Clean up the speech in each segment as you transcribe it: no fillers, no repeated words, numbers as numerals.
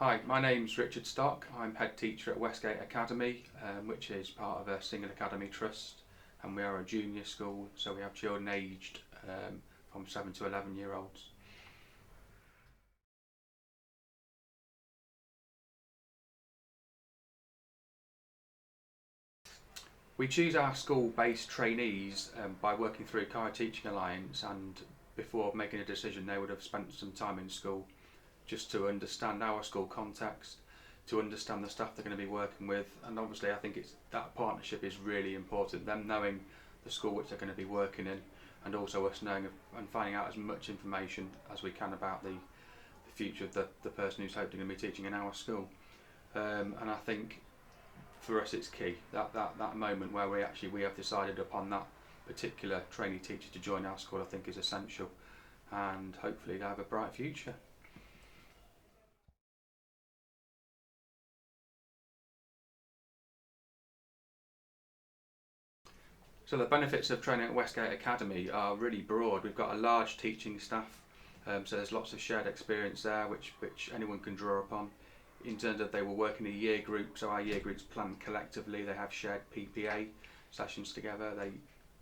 Hi, my name's Richard Stock. I'm head teacher at Westgate Academy, which is part of a single academy trust, and we are a junior school, so we have children aged from 7 to 11-year-olds. We choose our school-based trainees by working through Kyra Teaching Alliance, and before making a decision they would have spent some time in school just to understand our school context, to understand the staff they're going to be working with, and obviously I think that partnership is really important, them knowing the school which they're going to be working in, and also us knowing and finding out as much information as we can about the future of the person who's hopefully going to be teaching in our school. And I think for us it's key, that moment where we have decided upon that particular trainee teacher to join our school, I think is essential, and hopefully they have a bright future. So the benefits of training at Westgate Academy are really broad. We've got a large teaching staff, so there's lots of shared experience there which anyone can draw upon. In terms of they will work in a year group, so our year groups plan collectively, they have shared PPA sessions together, they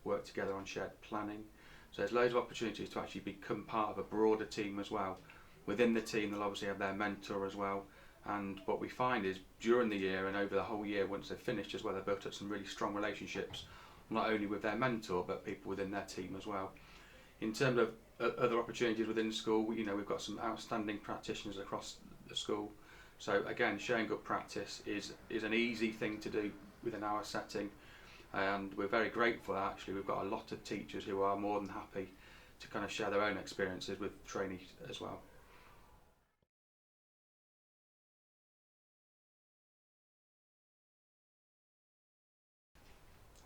work together on shared planning. So there's loads of opportunities to actually become part of a broader team as well. Within the team they'll obviously have their mentor as well, and what we find is during the year and over the whole year, once they've finished as well, they've built up some really strong relationships, not only with their mentor but people within their team as well. In terms of other opportunities within the school, we've got some outstanding practitioners across the school, so again sharing good practice is an easy thing to do within our setting, and we're very grateful that actually we've got a lot of teachers who are more than happy to kind of share their own experiences with trainees as well.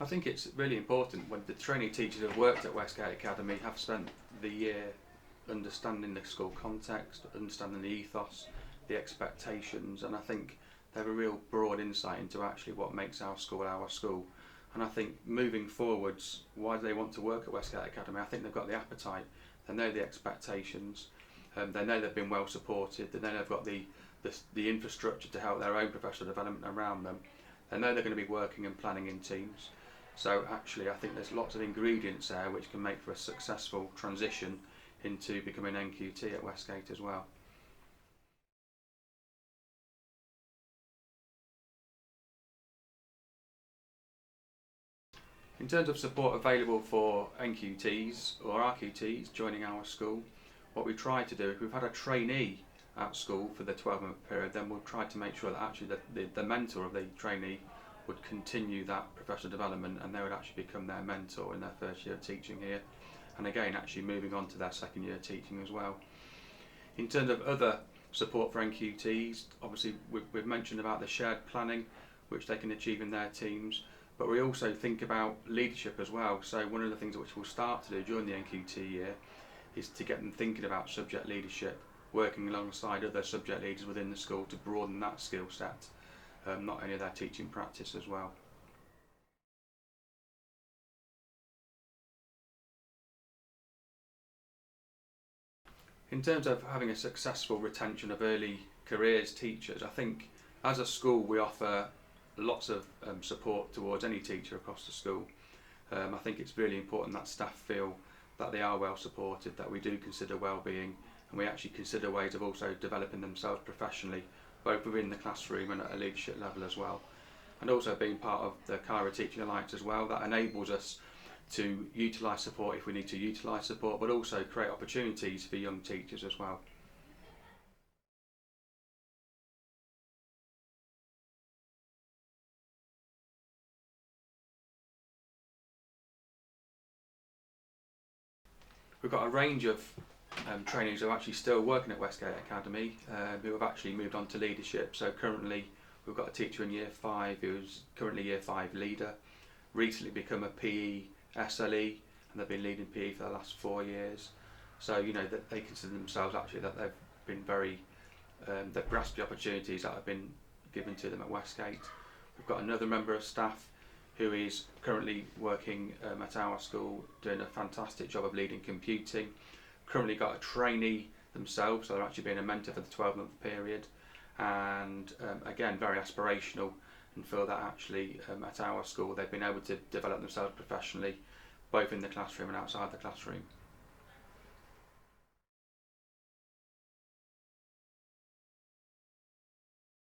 I think it's really important when the trainee teachers have worked at Westgate Academy, have spent the year understanding the school context, understanding the ethos, the expectations, and I think they have a real broad insight into actually what makes our school. And I think moving forwards, why do they want to work at Westgate Academy? I think they've got the appetite, they know the expectations, they know they've been well supported, they know they've got the infrastructure to help their own professional development around them, they know they're going to be working and planning in teams. So actually I think there's lots of ingredients there which can make for a successful transition into becoming NQT at Westgate as well. In terms of support available for NQTs or RQTs joining our school, what we try to do, if we've had a trainee at school for the 12-month period, then we'll try to make sure that actually the mentor of the trainee would continue that professional development, and they would actually become their mentor in their first year of teaching here, and again actually moving on to their second year teaching as well. In terms of other support for NQTs, obviously we've mentioned about the shared planning which they can achieve in their teams, but we also think about leadership as well. So one of the things which we'll start to do during the NQT year is to get them thinking about subject leadership, working alongside other subject leaders within the school to broaden that skill set, not only their teaching practice as well. In terms of having a successful retention of early careers teachers, I think as a school we offer lots of support towards any teacher across the school. I think it's really important that staff feel that they are well supported, that we do consider well-being, and we actually consider ways of also developing themselves professionally, both within the classroom and at a leadership level as well. And also being part of the Kyra Teaching Alliance as well, that enables us to utilise support if we need to utilise support, but also create opportunities for young teachers as well. We've got a range of trainees who are actually still working at Westgate Academy, who have actually moved on to leadership. So currently we've got a teacher in year 5 who's currently year 5 leader, recently become a PE SLE, and they've been leading PE for the last 4 years. So that they consider themselves actually that they've been they've grasped the opportunities that have been given to them at Westgate. We've got another member of staff who is currently working at our school, doing a fantastic job of leading computing. Currently got a trainee themselves, so they're actually being a mentor for the 12-month period, and again very aspirational, and feel that actually at our school they've been able to develop themselves professionally, both in the classroom and outside the classroom.